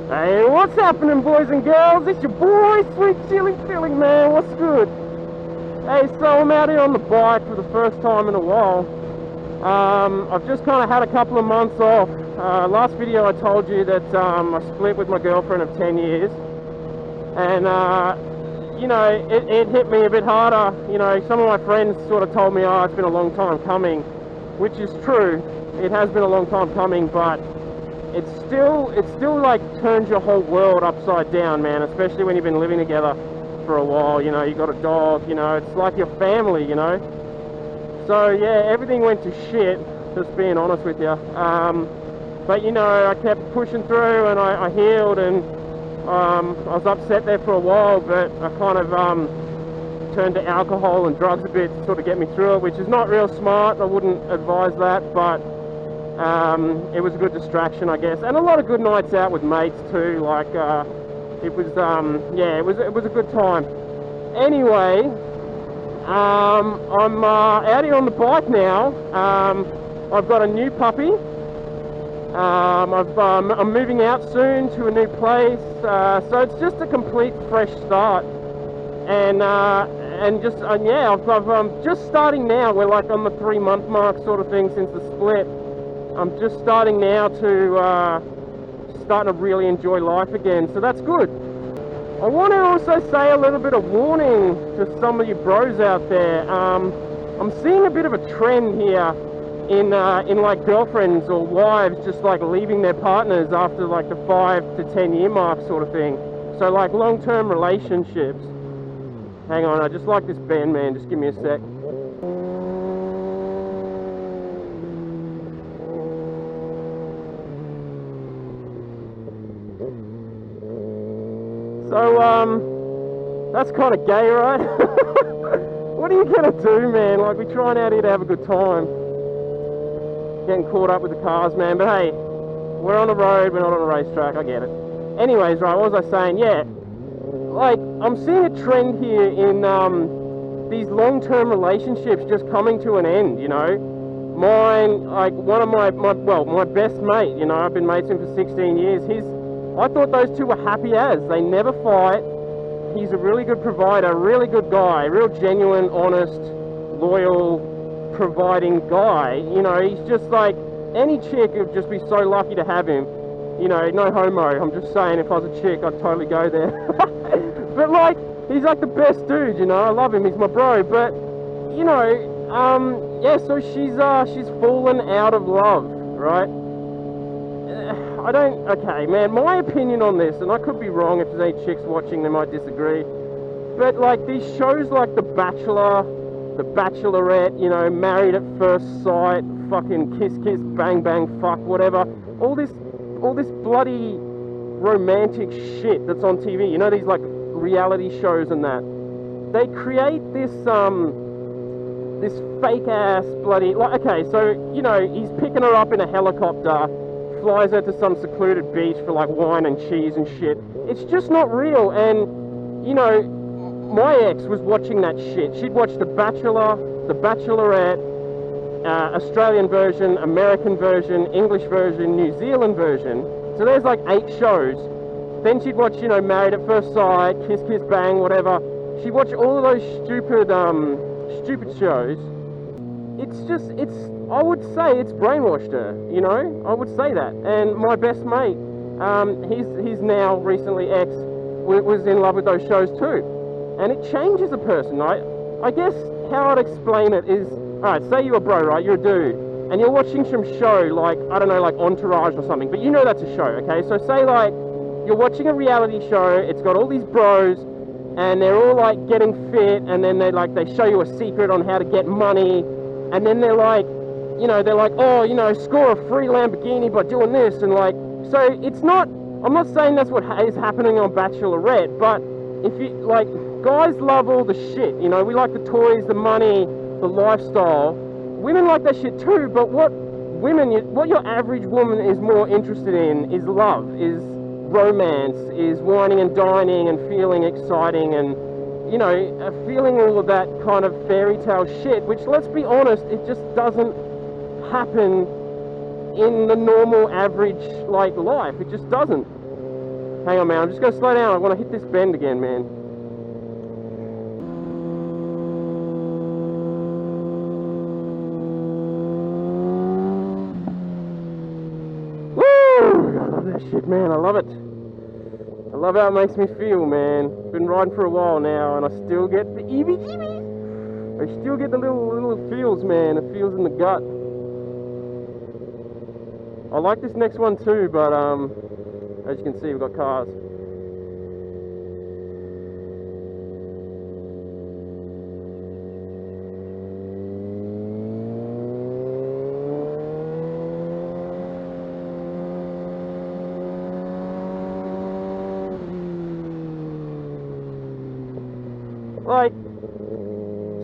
Hey, what's happening, boys and girls? It's your boy, Sweet Chili Philly, man. What's good? Hey, so I'm out here on the bike for the first time in a while. I've just kind of had a couple of months off. Last video I told you that I split with my girlfriend of 10 years. And, you know, it hit me a bit harder. You know, some of my friends sort of told me, oh, it's been a long time coming, which is true. It has been a long time coming, but it still like turns your whole world upside down, man, especially when you've been living together for a while. You know, you got a dog, you know, it's like your family, you know. So yeah, everything went to shit, just being honest with you. But you know, I kept pushing through and I healed, and I was upset there for a while, but I kind of turned to alcohol and drugs a bit to sort of get me through it, which is not real smart. I wouldn't advise that, but it was a good distraction, I guess, and a lot of good nights out with mates too. Like it was yeah, it was a good time. Anyway, I'm out here on the bike now. I've got a new puppy. I'm moving out soon to a new place, so it's just a complete fresh start. And just yeah, I'm just starting now. We're like on the 3-month mark sort of thing since the split. I'm just starting now to starting to really enjoy life again, so that's good. I want to also say a little bit of warning to some of you bros out there. I'm seeing a bit of a trend here in like girlfriends or wives just like leaving their partners after like the 5 to 10 year mark sort of thing. So like long-term relationships. Hang on, I just like this band, man. Just give me a sec. So, that's kind of gay, right? What are you gonna do, man? Like, we're trying out here to have a good time. Getting caught up with the cars, man. But hey, we're on the road, we're not on a racetrack, I get it. Anyways, right, what was I saying? Yeah, like, I'm seeing a trend here in these long-term relationships just coming to an end, you know? Mine, like, one of my best mate, you know, I've been mates with him for 16 years, I thought those two were happy as. They never fight. He's a really good provider, really good guy, real genuine, honest, loyal, providing guy. You know, he's just like, any chick would just be so lucky to have him. You know, no homo. I'm just saying, if I was a chick, I'd totally go there. But like, he's like the best dude, you know. I love him. He's my bro. But, you know, yeah, so she's fallen out of love, right? Okay, man, my opinion on this, and I could be wrong, if there's any chicks watching, they might disagree, but like these shows like The Bachelor, The Bachelorette, you know, Married at First Sight, fucking kiss kiss bang bang fuck, whatever, all this bloody romantic shit that's on TV, you know, these like reality shows and that, they create this fake ass bloody, like, okay, so, you know, he's picking her up in a helicopter, flies her to some secluded beach for like wine and cheese and shit. It's just not real. And you know, my ex was watching that shit. She'd watch The Bachelor, The Bachelorette, Australian version, American version, English version, New Zealand version. So there's like 8 shows. Then she'd watch, you know, Married at First Sight, Kiss Kiss Bang, whatever. She'd watch all of those stupid shows. I would say it's brainwashed her, you know, I would say that. And my best mate, he's now recently ex, was in love with those shows too. And it changes a person, right? I guess how I'd explain it is, alright, say you're a bro, right, you're a dude, and you're watching some show like, I don't know, like Entourage or something, but you know that's a show, okay? So say like, you're watching a reality show, it's got all these bros, and they're all like getting fit, and then they show you a secret on how to get money, and then they're like, you know, they're like, oh, you know, score a free Lamborghini by doing this, and like, so it's not, I'm not saying that's what is happening on Bachelorette, but if you, like, guys love all the shit, you know, we like the toys, the money, the lifestyle, women like that shit too, but what your average woman is more interested in is love, is romance, is whining and dining and feeling exciting and, you know, feeling all of that kind of fairy tale shit, which, let's be honest, it just doesn't happen in the normal average, like, life. It just doesn't. Hang on, man, I'm just going to slow down. I want to hit this bend again, man. Woo! I love that shit, man. I love it. I love how it makes me feel, man. Been riding for a while now, and I still get the EBGBs. I still get the little feels, man. It feels in the gut. I like this next one too, but as you can see, we've got cars. Like,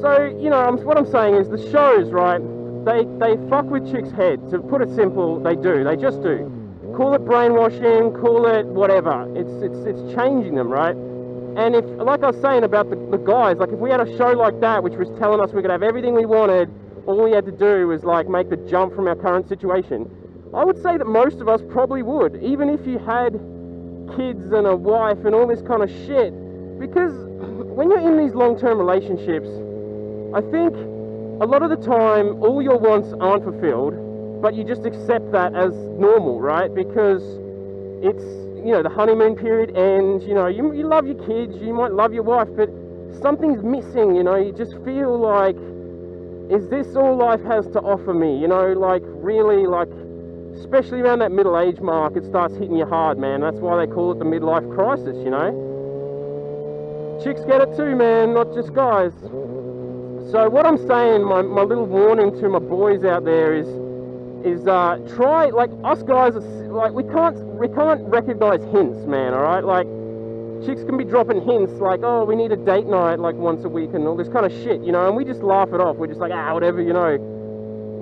so, you know, what I'm saying is the shows, right, they fuck with chicks' heads. To put it simple, they do. They just do. Call it brainwashing, call it whatever. It's changing them, right? And if, like I was saying about the guys, like if we had a show like that which was telling us we could have everything we wanted, all we had to do was like make the jump from our current situation, I would say that most of us probably would, even if you had kids and a wife and all this kind of shit. Because when you're in these long-term relationships, I think a lot of the time all your wants aren't fulfilled, but you just accept that as normal, right? Because it's, you know, the honeymoon period ends, you know, you love your kids, you might love your wife, but something's missing, you know, you just feel like, is this all life has to offer me? You know, like really, like, especially around that middle age mark, it starts hitting you hard, man. That's why they call it the midlife crisis, you know? Chicks get it too, man, not just guys. So what I'm saying, my little warning to my boys out there is try, like, us guys are, like, we can't recognize hints, man, alright? Like, chicks can be dropping hints like, oh, we need a date night like once a week and all this kind of shit, you know, and we just laugh it off. We're just like, whatever, you know.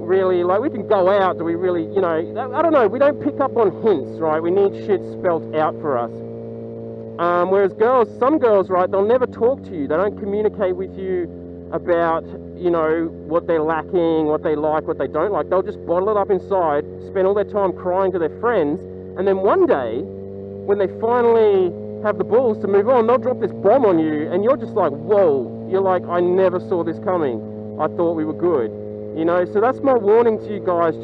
Really, like, we can go out, do we really, you know, I don't know, we don't pick up on hints, right? We need shit spelt out for us. Whereas girls, some girls, right, they'll never talk to you. They don't communicate with you about, you know, what they're lacking, what they like, what they don't like. They'll just bottle it up inside, spend all their time crying to their friends, and then one day, when they finally have the balls to move on, they'll drop this bomb on you, and you're just like, whoa. You're like, I never saw this coming. I thought we were good. You know, so that's my warning to you guys.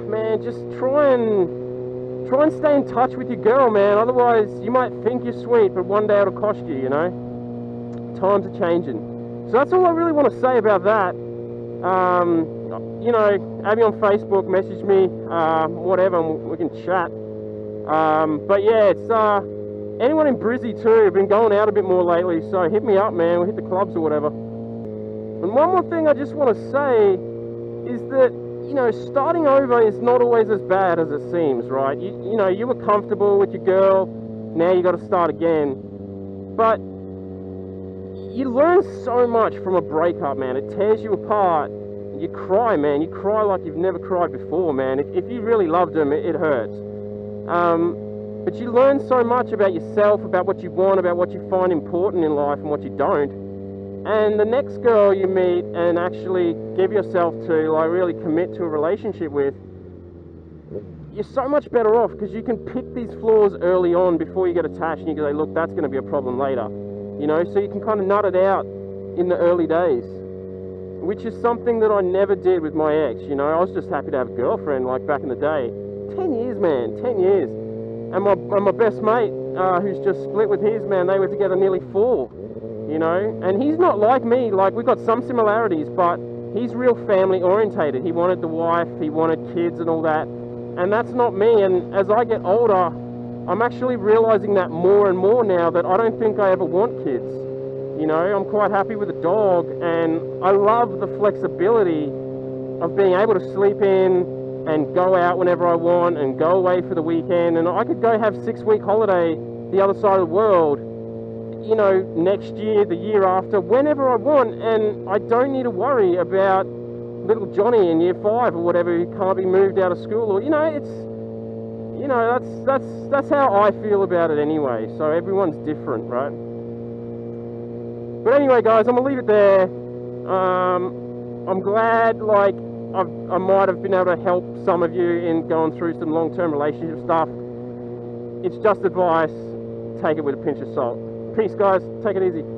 Man, just try and stay in touch with your girl, man. Otherwise, you might think you're sweet, but one day it'll cost you, you know? Times are changing. So that's all I really want to say about that. You know, add me on Facebook, message me, whatever, and we can chat. But yeah, it's, anyone in Brizzy too, I've been going out a bit more lately, so hit me up, man. We'll hit the clubs or whatever. And one more thing I just want to say is that, you know, starting over is not always as bad as it seems, right? You know, you were comfortable with your girl, now you got to start again. But you learn so much from a breakup, man. It tears you apart. You cry, man. You cry like you've never cried before, man. If you really loved them, it hurts. But you learn so much about yourself, about what you want, about what you find important in life and what you don't. And the next girl you meet and actually give yourself to, like, really commit to a relationship with, you're so much better off because you can pick these flaws early on before you get attached, and you can say, look, that's going to be a problem later. You know, so you can kind of nut it out in the early days, which is something that I never did with my ex. You know, I was just happy to have a girlfriend, like, back in the day. 10 years, man, 10 years. And my best mate, who's just split with his, man, they were together nearly 4. You know, and he's not like me. Like, we've got some similarities, but he's real family orientated. He wanted the wife, he wanted kids and all that, and that's not me. And as I get older, I'm actually realizing that more and more now, that I don't think I ever want kids. You know, I'm quite happy with a dog, and I love the flexibility of being able to sleep in and go out whenever I want and go away for the weekend, and I could go have 6-week holiday the other side of the world, you know, next year, the year after, whenever I want, and I don't need to worry about little Johnny in year 5 or whatever who can't be moved out of school, or, you know, it's, you know, that's how I feel about it anyway. So everyone's different, right? But anyway, guys, I'm gonna leave it there. I'm glad, like, I might have been able to help some of you in going through some long-term relationship stuff. It's just advice. Take it with a pinch of salt. Peace, guys. Take it easy.